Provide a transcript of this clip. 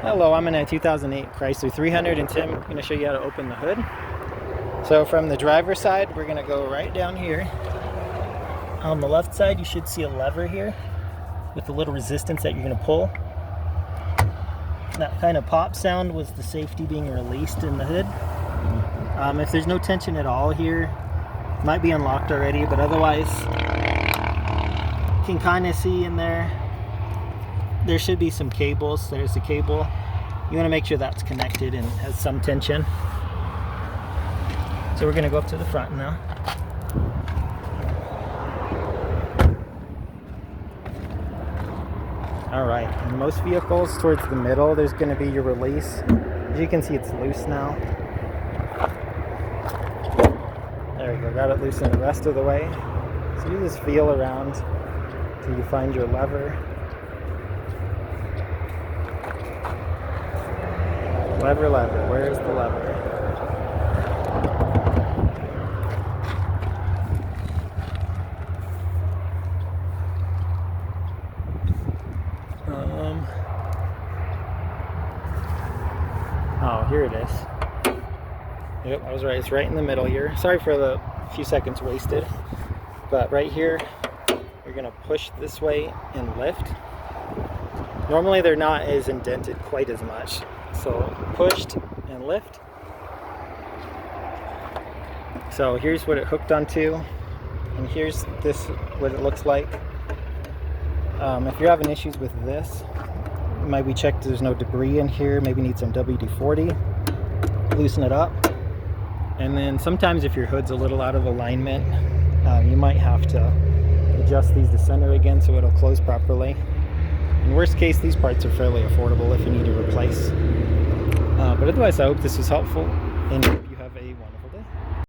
Hello, I'm in a 2008 Chrysler 300 and Tim, I'm going to show you how to open the hood. So from the driver's side, we're going to go right down here. On the left side, you should see a lever here with a little resistance that you're going to pull. That kind of pop sound was the safety being released in the hood. If there's no tension at all here, it might be unlocked already, but otherwise, you can kind of see in there. There should be some cables. There's a cable. You want to make sure that's connected and has some tension. So we're going to go up to the front now. Alright, in most vehicles towards the middle there's going to be your release. As you can see, it's loose now. There we go, got it loosened the rest of the way. So you just feel around until you find your lever. Lever, where's the lever? Oh, here it is. Yep, I was right. It's right in the middle here. Sorry for the few seconds wasted. But right here, you're going to push this way and lift. Normally they're not as indented quite as much. So pushed and lift. So here's what it hooked onto, and here's what it looks like. If you're having issues with this, you might be checked there's no debris in here, maybe need some WD-40, loosen it up. And then sometimes if your hood's a little out of alignment, you might have to adjust these to center again so it'll close properly. In worst case, these parts are fairly affordable if you need to replace. But otherwise, I hope this was helpful, and hope you have a wonderful day.